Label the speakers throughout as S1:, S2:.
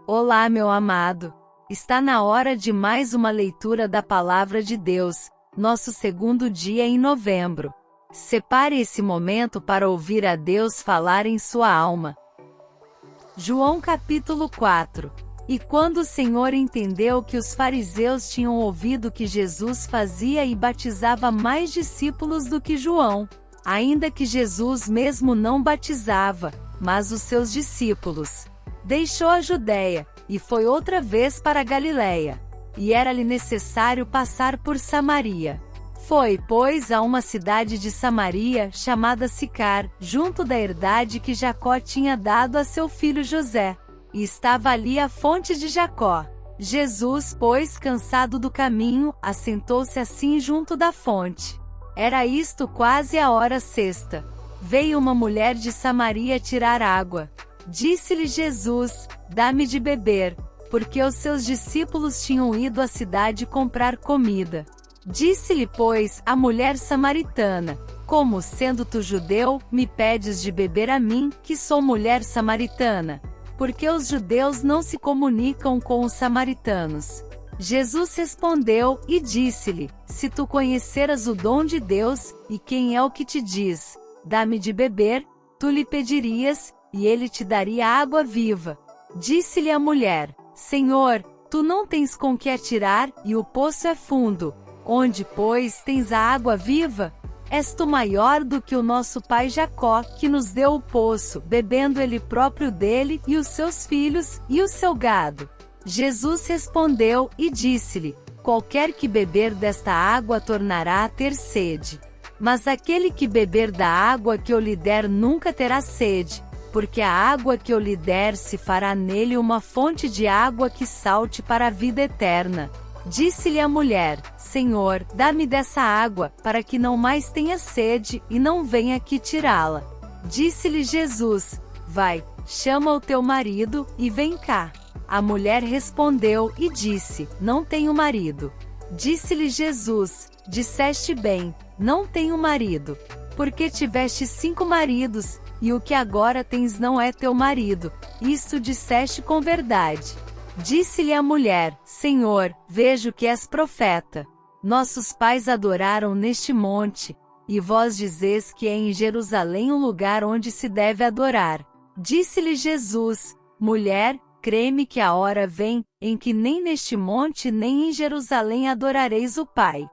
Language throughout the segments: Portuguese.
S1: Olá, meu amado. Está na hora de mais uma leitura da Palavra de Deus, nosso segundo dia em novembro. Separe esse momento para ouvir a Deus falar em sua alma. João capítulo 4. E quando o Senhor entendeu que os fariseus tinham ouvido que Jesus fazia e batizava mais discípulos do que João, ainda que Jesus mesmo não batizava, mas os seus discípulos, deixou a Judéia, e foi outra vez para a Galiléia. E era-lhe necessário passar por Samaria. Foi, pois, a uma cidade de Samaria, chamada Sicar, junto da herdade que Jacó tinha dado a seu filho José. E estava ali a fonte de Jacó. Jesus, pois, cansado do caminho, assentou-se assim junto da fonte. Era isto quase a hora sexta. Veio uma mulher de Samaria tirar água. Disse-lhe Jesus: dá-me de beber, porque os seus discípulos tinham ido à cidade comprar comida. Disse-lhe, pois, a mulher samaritana: como, sendo tu judeu, me pedes de beber a mim, que sou mulher samaritana? Porque os judeus não se comunicam com os samaritanos. Jesus respondeu e disse-lhe: se tu conheceras o dom de Deus, e quem é o que te diz: dá-me de beber, tu lhe pedirias, e ele te daria água viva. Disse-lhe a mulher: Senhor, tu não tens com que atirar, e o poço é fundo. Onde, pois, tens a água viva? És tu maior do que o nosso pai Jacó, que nos deu o poço, bebendo ele próprio dele, e os seus filhos, e o seu gado. Jesus respondeu e disse-lhe: qualquer que beber desta água tornará a ter sede. Mas aquele que beber da água que eu lhe der nunca terá sede, porque a água que eu lhe der se fará nele uma fonte de água que salte para a vida eterna. Disse-lhe a mulher: Senhor, dá-me dessa água, para que não mais tenha sede, e não venha aqui tirá-la. Disse-lhe Jesus: vai, chama o teu marido, e vem cá. A mulher respondeu e disse: não tenho marido. Disse-lhe Jesus: disseste bem, não tenho marido. Porque tiveste 5 maridos, e o que agora tens não é teu marido. Isto disseste com verdade. Disse-lhe a mulher: Senhor, vejo que és profeta. Nossos pais adoraram neste monte, e vós dizes que é em Jerusalém o lugar onde se deve adorar. Disse-lhe Jesus: mulher, crê-me que a hora vem, em que nem neste monte nem em Jerusalém adorareis o Pai.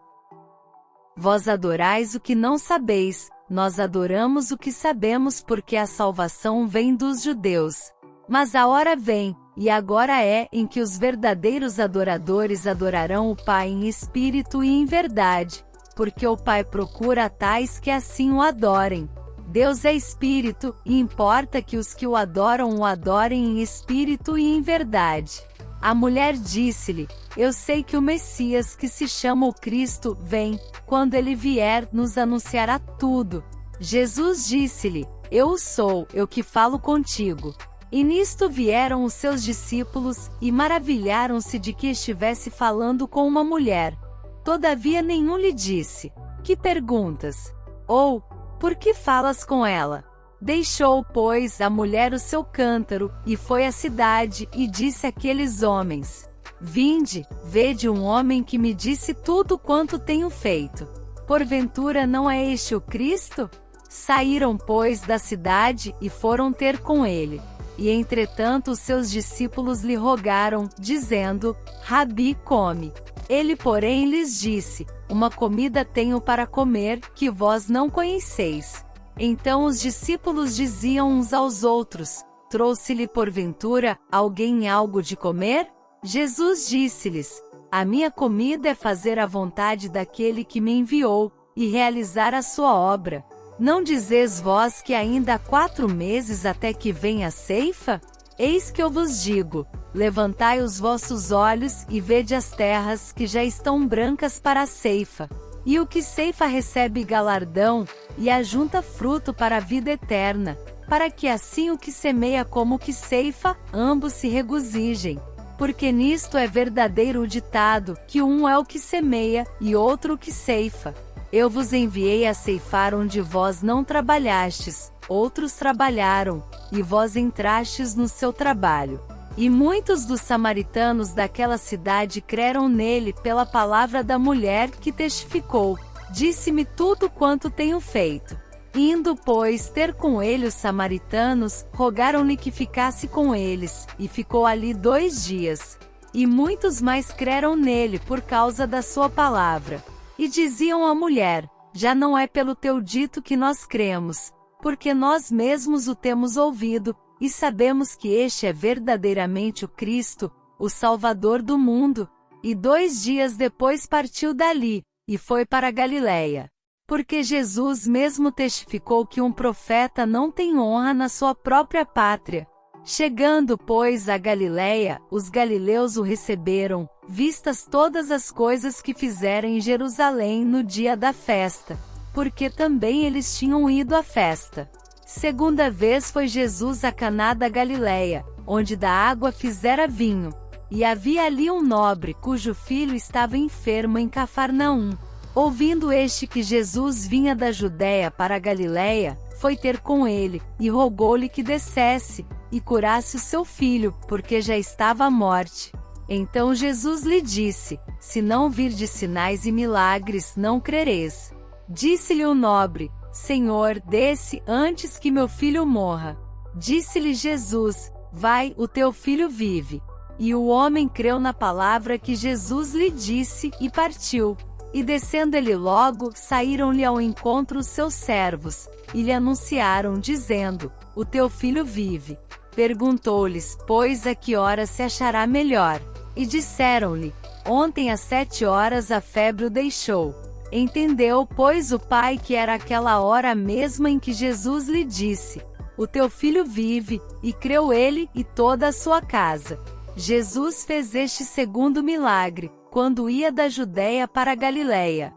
S1: Vós adorais o que não sabeis, nós adoramos o que sabemos, porque a salvação vem dos judeus. Mas a hora vem, e agora é, em que os verdadeiros adoradores adorarão o Pai em espírito e em verdade, porque o Pai procura tais que assim o adorem. Deus é espírito, e importa que os que o adorem em espírito e em verdade. A mulher disse-lhe: eu sei que o Messias, que se chama o Cristo, vem. Quando ele vier, nos anunciará tudo. Jesus disse-lhe: eu sou, eu que falo contigo. E nisto vieram os seus discípulos, e maravilharam-se de que estivesse falando com uma mulher. Todavia nenhum lhe disse: que perguntas? Ou, por que falas com ela? Deixou, pois, a mulher o seu cântaro, e foi à cidade, e disse àqueles homens: vinde, vede um homem que me disse tudo quanto tenho feito. Porventura não é este o Cristo? Saíram, pois, da cidade, e foram ter com ele. E entretanto os seus discípulos lhe rogaram, dizendo: Rabi, come. Ele, porém, lhes disse: uma comida tenho para comer, que vós não conheceis. Então os discípulos diziam uns aos outros: trouxe-lhe porventura alguém algo de comer? Jesus disse-lhes: a minha comida é fazer a vontade daquele que me enviou, e realizar a sua obra. Não dizeis vós que ainda há 4 meses até que venha a ceifa? Eis que eu vos digo: levantai os vossos olhos e vede as terras que já estão brancas para a ceifa. E o que ceifa recebe galardão, e ajunta fruto para a vida eterna, para que assim o que semeia como o que ceifa, ambos se regozijem. Porque nisto é verdadeiro o ditado, que um é o que semeia, e outro o que ceifa. Eu vos enviei a ceifar onde vós não trabalhastes, outros trabalharam, e vós entrastes no seu trabalho. E muitos dos samaritanos daquela cidade creram nele pela palavra da mulher que testificou: disse-me tudo quanto tenho feito. Indo, pois, ter com ele os samaritanos, rogaram-lhe que ficasse com eles, e ficou ali 2 dias. E muitos mais creram nele por causa da sua palavra. E diziam à mulher: já não é pelo teu dito que nós cremos, porque nós mesmos o temos ouvido, e sabemos que este é verdadeiramente o Cristo, o Salvador do mundo. E 2 dias depois partiu dali, e foi para a Galiléia. Porque Jesus mesmo testificou que um profeta não tem honra na sua própria pátria. Chegando, pois, à Galiléia, os galileus o receberam, vistas todas as coisas que fizera em Jerusalém no dia da festa, porque também eles tinham ido à festa. Segunda vez foi Jesus a Caná da Galiléia, onde da água fizera vinho. E havia ali um nobre, cujo filho estava enfermo em Cafarnaum. Ouvindo este que Jesus vinha da Judéia para a Galiléia, foi ter com ele, e rogou-lhe que descesse, e curasse o seu filho, porque já estava à morte. Então Jesus lhe disse: se não virdes sinais e milagres, não crereis. Disse-lhe o nobre: Senhor, desce, antes que meu filho morra. Disse-lhe Jesus: vai, o teu filho vive. E o homem creu na palavra que Jesus lhe disse, e partiu. E descendo ele logo, saíram-lhe ao encontro os seus servos, e lhe anunciaram, dizendo: o teu filho vive. Perguntou-lhes, pois, a que hora se achará melhor? E disseram-lhe: ontem às 7 horas a febre o deixou. Entendeu, pois, o pai que era aquela hora mesma em que Jesus lhe disse: o teu filho vive, e creu ele, e toda a sua casa. Jesus fez este segundo milagre, quando ia da Judéia para a Galiléia.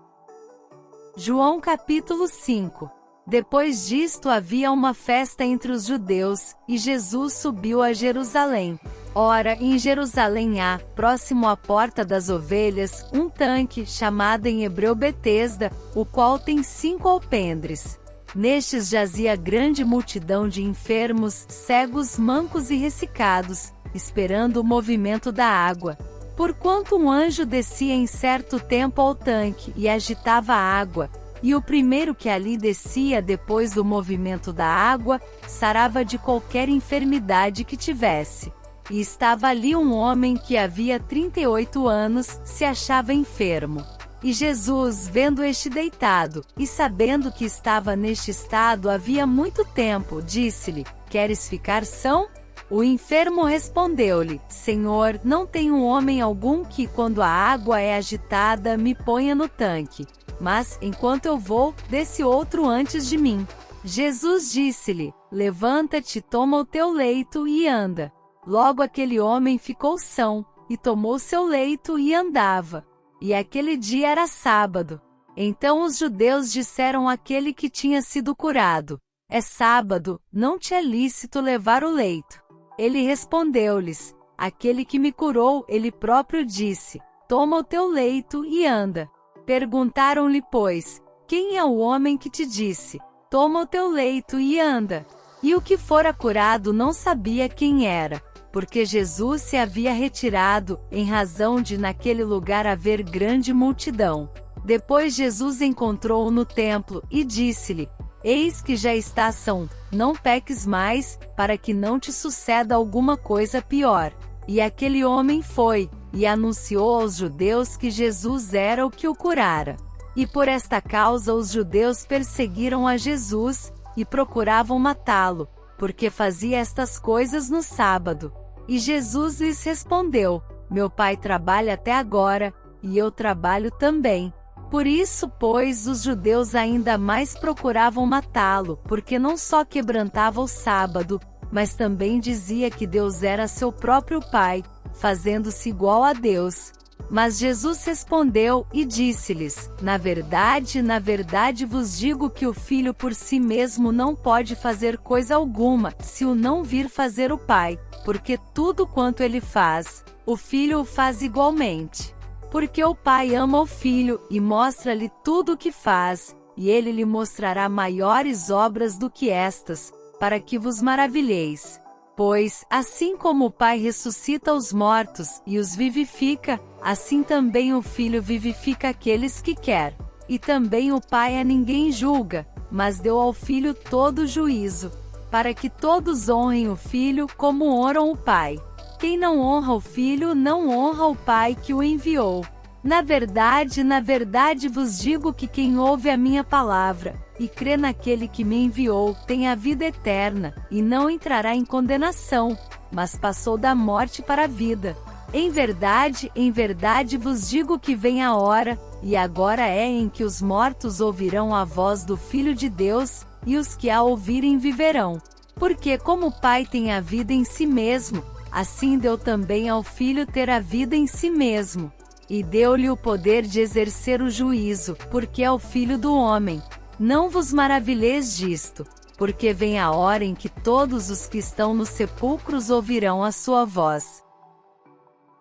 S1: João capítulo 5. Depois disto havia uma festa entre os judeus, e Jesus subiu a Jerusalém. Ora, em Jerusalém há, próximo à porta das ovelhas, um tanque, chamado em hebreu Betesda, o qual tem 5 alpendres. Nestes jazia grande multidão de enfermos, cegos, mancos e ressecados, esperando o movimento da água. Porquanto um anjo descia em certo tempo ao tanque, e agitava a água, e o primeiro que ali descia depois do movimento da água, sarava de qualquer enfermidade que tivesse. E estava ali um homem que havia 38 anos, se achava enfermo. E Jesus, vendo este deitado, e sabendo que estava neste estado havia muito tempo, disse-lhe: queres ficar são? O enfermo respondeu-lhe: Senhor, não tenho homem algum que, quando a água é agitada, me ponha no tanque. Mas, enquanto eu vou, desce outro antes de mim. Jesus disse-lhe: levanta-te, toma o teu leito e anda. Logo aquele homem ficou são, e tomou seu leito e andava. E aquele dia era sábado. Então os judeus disseram àquele que tinha sido curado: é sábado, não te é lícito levar o leito. Ele respondeu-lhes: aquele que me curou, ele próprio disse: toma o teu leito e anda. Perguntaram-lhe, pois: quem é o homem que te disse: toma o teu leito e anda? E o que fora curado não sabia quem era, porque Jesus se havia retirado, em razão de naquele lugar haver grande multidão. Depois Jesus encontrou-o no templo, e disse-lhe: eis que já estás são, não peques mais, para que não te suceda alguma coisa pior. E aquele homem foi, e anunciou aos judeus que Jesus era o que o curara. E por esta causa os judeus perseguiram a Jesus, e procuravam matá-lo, porque fazia estas coisas no sábado. E Jesus lhes respondeu: meu Pai trabalha até agora, e eu trabalho também. Por isso, pois, os judeus ainda mais procuravam matá-lo, porque não só quebrantava o sábado, mas também dizia que Deus era seu próprio Pai, fazendo-se igual a Deus. Mas Jesus respondeu, e disse-lhes: na verdade vos digo que o Filho por si mesmo não pode fazer coisa alguma, se o não vir fazer o Pai, porque tudo quanto ele faz, o Filho o faz igualmente. Porque o Pai ama o Filho, e mostra-lhe tudo o que faz, e ele lhe mostrará maiores obras do que estas, para que vos maravilheis. Pois, assim como o Pai ressuscita os mortos e os vivifica, assim também o Filho vivifica aqueles que quer. E também o Pai a ninguém julga, mas deu ao Filho todo o juízo, para que todos honrem o Filho como honram o Pai. Quem não honra o Filho não honra o Pai que o enviou. Na verdade vos digo que quem ouve a minha palavra, e crê naquele que me enviou, tem a vida eterna, e não entrará em condenação, mas passou da morte para a vida. Em verdade vos digo que vem a hora, e agora é, em que os mortos ouvirão a voz do Filho de Deus, e os que a ouvirem viverão. Porque como o Pai tem a vida em si mesmo, assim deu também ao Filho ter a vida em si mesmo. E deu-lhe o poder de exercer o juízo, porque é o Filho do homem. Não vos maravilheis disto, porque vem a hora em que todos os que estão nos sepulcros ouvirão a sua voz.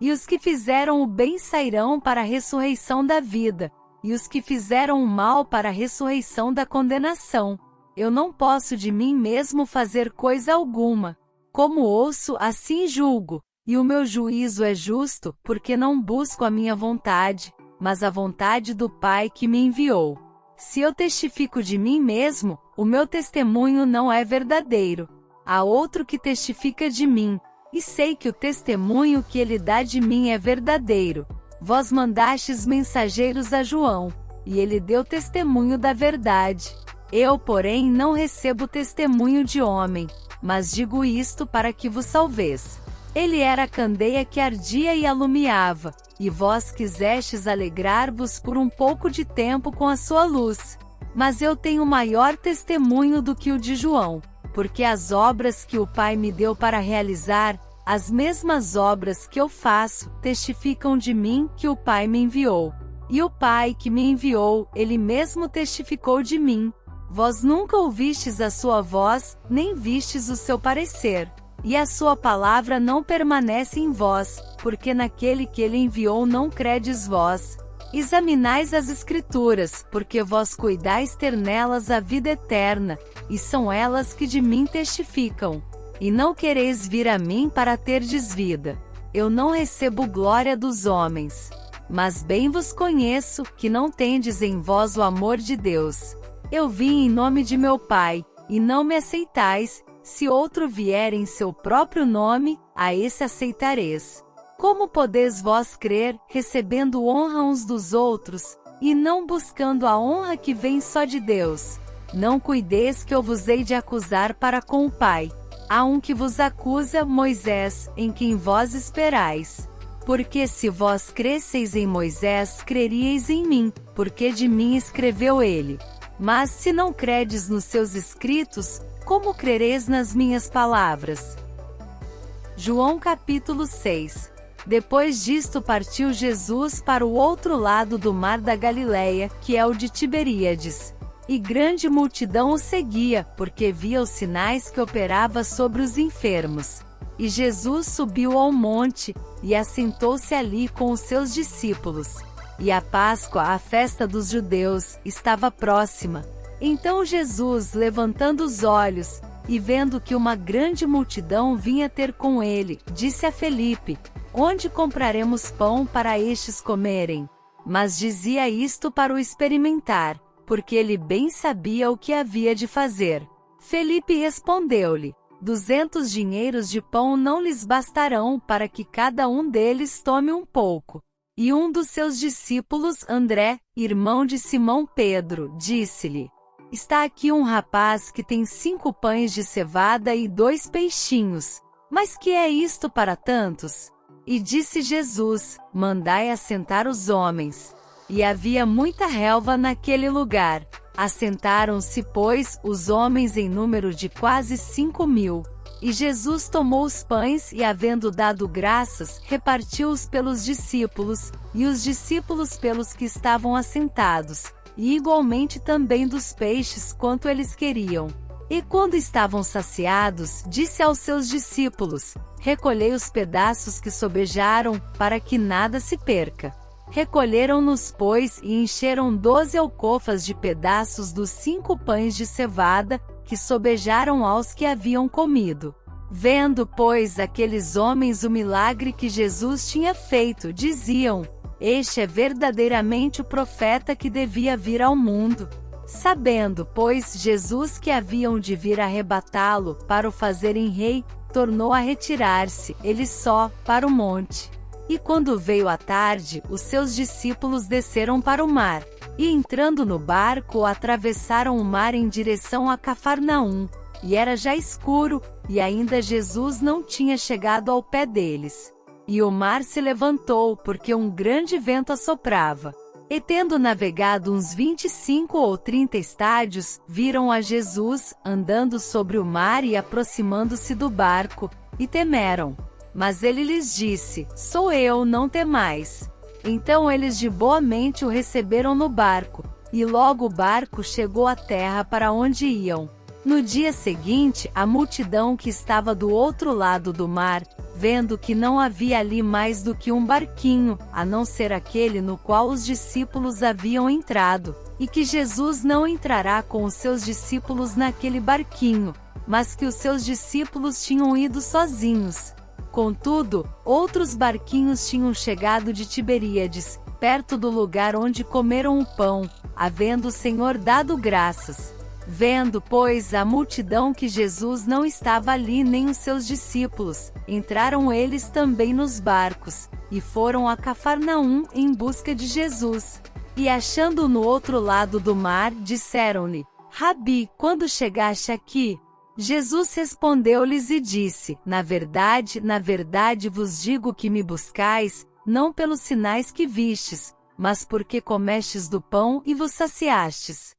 S1: E os que fizeram o bem sairão para a ressurreição da vida, e os que fizeram o mal para a ressurreição da condenação. Eu não posso de mim mesmo fazer coisa alguma. Como ouço, assim julgo. E o meu juízo é justo, porque não busco a minha vontade, mas a vontade do Pai que me enviou. Se eu testifico de mim mesmo, o meu testemunho não é verdadeiro. Há outro que testifica de mim, e sei que o testemunho que ele dá de mim é verdadeiro. Vós mandastes mensageiros a João, e ele deu testemunho da verdade. Eu, porém, não recebo testemunho de homem, mas digo isto para que vos salveis. Ele era a candeia que ardia e alumiava, e vós quisestes alegrar-vos por um pouco de tempo com a sua luz. Mas eu tenho maior testemunho do que o de João, porque as obras que o Pai me deu para realizar, as mesmas obras que eu faço, testificam de mim que o Pai me enviou. E o Pai que me enviou, ele mesmo testificou de mim. Vós nunca ouvistes a sua voz, nem vistes o seu parecer. E a sua palavra não permanece em vós, porque naquele que ele enviou não credes vós. Examinais as Escrituras, porque vós cuidais ter nelas a vida eterna, e são elas que de mim testificam. E não quereis vir a mim para terdes vida. Eu não recebo glória dos homens. Mas bem vos conheço, que não tendes em vós o amor de Deus. Eu vim em nome de meu Pai, e não me aceitais. Se outro vier em seu próprio nome, a esse aceitareis. Como podeis vós crer, recebendo honra uns dos outros, e não buscando a honra que vem só de Deus? Não cuideis que eu vos hei de acusar para com o Pai. Há um que vos acusa, Moisés, em quem vós esperais. Porque se vós cresceis em Moisés, creríeis em mim, porque de mim escreveu ele. Mas se não credes nos seus escritos, como crereis nas minhas palavras? João capítulo 6. Depois disto partiu Jesus para o outro lado do mar da Galileia, que é o de Tiberíades. E grande multidão o seguia, porque via os sinais que operava sobre os enfermos. E Jesus subiu ao monte, e assentou-se ali com os seus discípulos. E a Páscoa, a festa dos judeus, estava próxima. Então Jesus, levantando os olhos, e vendo que uma grande multidão vinha ter com ele, disse a Felipe: Onde compraremos pão para estes comerem? Mas dizia isto para o experimentar, porque ele bem sabia o que havia de fazer. Felipe respondeu-lhe: 200 dinheiros de pão não lhes bastarão para que cada um deles tome um pouco. E um dos seus discípulos, André, irmão de Simão Pedro, disse-lhe: Está aqui um rapaz que tem 5 pães de cevada e 2 peixinhos. Mas que é isto para tantos? E disse Jesus: Mandai assentar os homens. E havia muita relva naquele lugar. Assentaram-se, pois, os homens em número de quase 5.000. E Jesus tomou os pães e, havendo dado graças, repartiu-os pelos discípulos, e os discípulos pelos que estavam assentados. E igualmente também dos peixes quanto eles queriam. E quando estavam saciados, disse aos seus discípulos: Recolhei os pedaços que sobejaram, para que nada se perca. Recolheram-nos, pois, e encheram 12 alcofas de pedaços dos 5 pães de cevada, que sobejaram aos que haviam comido. Vendo, pois, aqueles homens o milagre que Jesus tinha feito, diziam: este é verdadeiramente o profeta que devia vir ao mundo. Sabendo, pois, Jesus que haviam de vir arrebatá-lo, para o fazerem rei, tornou a retirar-se, ele só, para o monte. E quando veio a tarde, os seus discípulos desceram para o mar, e entrando no barco, atravessaram o mar em direção a Cafarnaum. E era já escuro, e ainda Jesus não tinha chegado ao pé deles. E o mar se levantou, porque um grande vento assoprava. E tendo navegado uns 25 ou 30 estádios, viram a Jesus, andando sobre o mar e aproximando-se do barco, e temeram. Mas ele lhes disse: sou eu, não temais. Então eles de boa mente o receberam no barco, e logo o barco chegou à terra para onde iam. No dia seguinte, a multidão que estava do outro lado do mar, vendo que não havia ali mais do que um barquinho, a não ser aquele no qual os discípulos haviam entrado, e que Jesus não entrará com os seus discípulos naquele barquinho, mas que os seus discípulos tinham ido sozinhos. Contudo, outros barquinhos tinham chegado de Tiberíades, perto do lugar onde comeram o pão, havendo o Senhor dado graças. Vendo, pois, a multidão que Jesus não estava ali nem os seus discípulos, entraram eles também nos barcos, e foram a Cafarnaum em busca de Jesus. E achando-o no outro lado do mar, disseram-lhe: Rabi, quando chegaste aqui? Jesus respondeu-lhes e disse: na verdade vos digo que me buscais, não pelos sinais que vistes, mas porque comestes do pão e vos saciastes.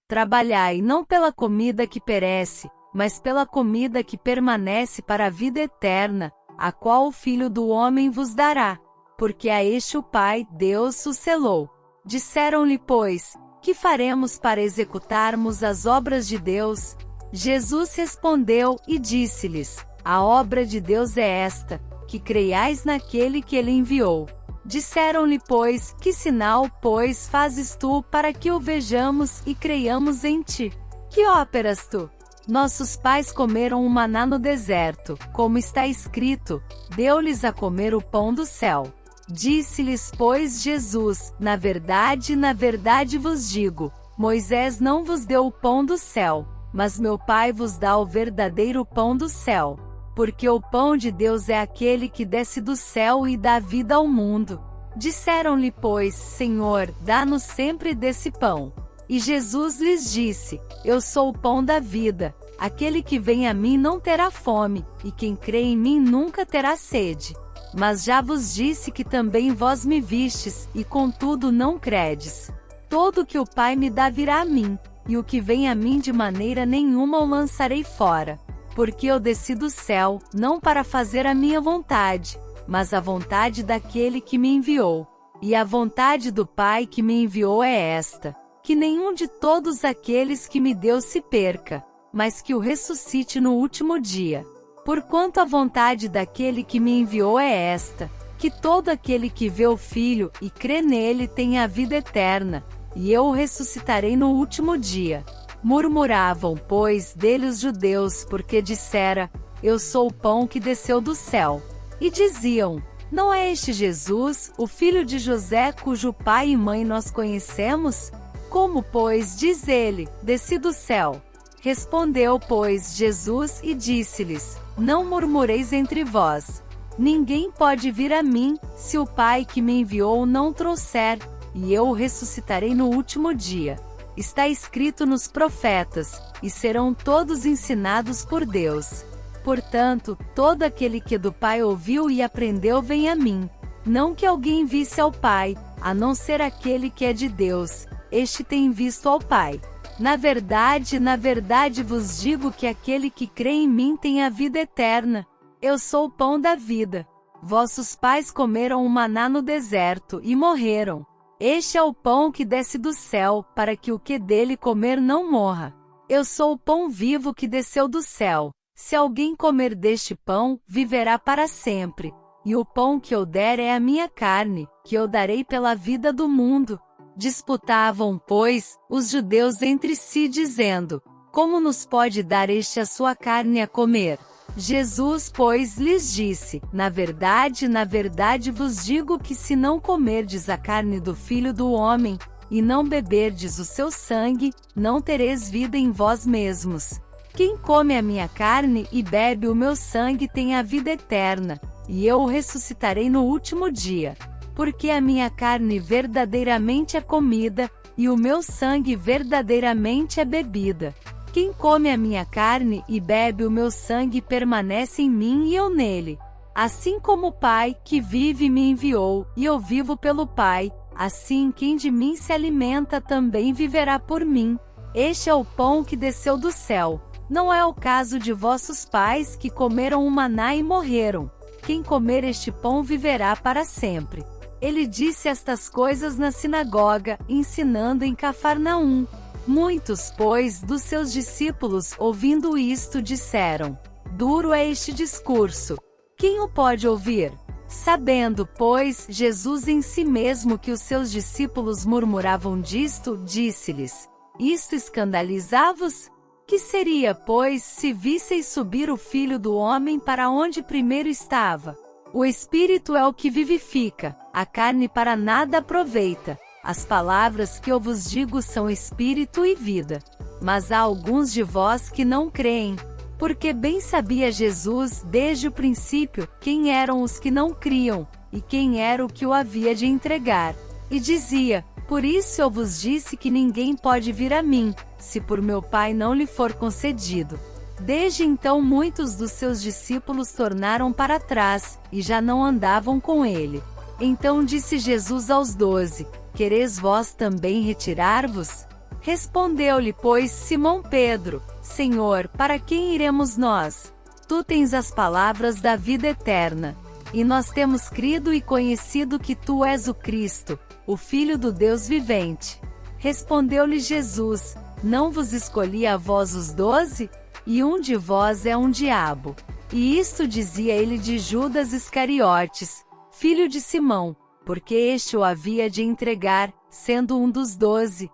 S1: Trabalhai não pela comida que perece, mas pela comida que permanece para a vida eterna, a qual o Filho do Homem vos dará, porque a este o Pai, Deus, o selou. Disseram-lhe, pois: que faremos para executarmos as obras de Deus? Jesus respondeu e disse-lhes: a obra de Deus é esta, que creiais naquele que ele enviou. Disseram-lhe, pois: que sinal, pois, fazes tu para que o vejamos e creiamos em ti? Que óperas tu? Nossos pais comeram o maná no deserto, como está escrito: deu-lhes a comer o pão do céu. Disse-lhes, pois, Jesus: na verdade vos digo, Moisés não vos deu o pão do céu, mas meu Pai vos dá o verdadeiro pão do céu. Porque o pão de Deus é aquele que desce do céu e dá vida ao mundo. Disseram-lhe, pois: Senhor, dá-nos sempre desse pão. E Jesus lhes disse: eu sou o pão da vida. Aquele que vem a mim não terá fome, e quem crê em mim nunca terá sede. Mas já vos disse que também vós me vistes, e contudo não credes. Todo o que o Pai me dá virá a mim, e o que vem a mim de maneira nenhuma o lançarei fora. Porque eu desci do céu, não para fazer a minha vontade, mas a vontade daquele que me enviou. E a vontade do Pai que me enviou é esta: que nenhum de todos aqueles que me deu se perca, mas que o ressuscite no último dia. Porquanto a vontade daquele que me enviou é esta: que todo aquele que vê o Filho e crê nele tenha a vida eterna, e eu o ressuscitarei no último dia. Murmuravam, pois, dele os judeus, porque dissera: eu sou o pão que desceu do céu. E diziam: não é este Jesus, o filho de José, cujo pai e mãe nós conhecemos? Como, pois, diz ele: desci do céu? Respondeu, pois, Jesus e disse-lhes: não murmureis entre vós. Ninguém pode vir a mim, se o Pai que me enviou não trouxer, e eu o ressuscitarei no último dia. Está escrito nos profetas: e serão todos ensinados por Deus. Portanto, todo aquele que do Pai ouviu e aprendeu vem a mim. Não que alguém visse ao Pai, a não ser aquele que é de Deus, este tem visto ao Pai. Na verdade vos digo que aquele que crê em mim tem a vida eterna. Eu sou o pão da vida. Vossos pais comeram o maná no deserto e morreram. Este é o pão que desce do céu, para que o que dele comer não morra. Eu sou o pão vivo que desceu do céu. Se alguém comer deste pão, viverá para sempre. E o pão que eu der é a minha carne, que eu darei pela vida do mundo. Disputavam, pois, os judeus entre si, dizendo: como nos pode dar este a sua carne a comer? Jesus, pois, lhes disse: na verdade vos digo que se não comerdes a carne do Filho do Homem, e não beberdes o seu sangue, não tereis vida em vós mesmos. Quem come a minha carne e bebe o meu sangue tem a vida eterna, e eu o ressuscitarei no último dia. Porque a minha carne verdadeiramente é comida, e o meu sangue verdadeiramente é bebida. Quem come a minha carne e bebe o meu sangue permanece em mim e eu nele. Assim como o Pai, que vive, me enviou, e eu vivo pelo Pai, assim quem de mim se alimenta também viverá por mim. Este é o pão que desceu do céu. Não é o caso de vossos pais que comeram o maná e morreram. Quem comer este pão viverá para sempre. Ele disse estas coisas na sinagoga, ensinando em Cafarnaum. Muitos, pois, dos seus discípulos, ouvindo isto, disseram: duro é este discurso. Quem o pode ouvir? Sabendo, pois, Jesus em si mesmo que os seus discípulos murmuravam disto, disse-lhes: isto escandaliza-vos? Que seria, pois, se visseis subir o Filho do Homem para onde primeiro estava? O Espírito é o que vivifica, a carne para nada aproveita. As palavras que eu vos digo são espírito e vida. Mas há alguns de vós que não creem. Porque bem sabia Jesus, desde o princípio, quem eram os que não criam, e quem era o que o havia de entregar. E dizia: por isso eu vos disse que ninguém pode vir a mim, se por meu Pai não lhe for concedido. Desde então muitos dos seus discípulos tornaram para trás, e já não andavam com ele. Então disse Jesus aos 12: quereis vós também retirar-vos? Respondeu-lhe, pois, Simão Pedro: Senhor, para quem iremos nós? Tu tens as palavras da vida eterna. E nós temos crido e conhecido que tu és o Cristo, o Filho do Deus vivente. Respondeu-lhe Jesus: não vos escolhi a vós os 12? E um de vós é um diabo. E isto dizia ele de Judas Iscariotes, filho de Simão, porque este o havia de entregar, sendo um dos 12.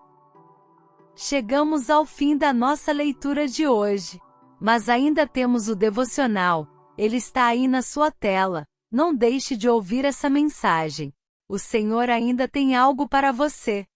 S1: Chegamos ao fim da nossa leitura de hoje. Mas ainda temos o devocional. Ele está aí na sua tela. Não deixe de ouvir essa mensagem. O Senhor ainda tem algo para você.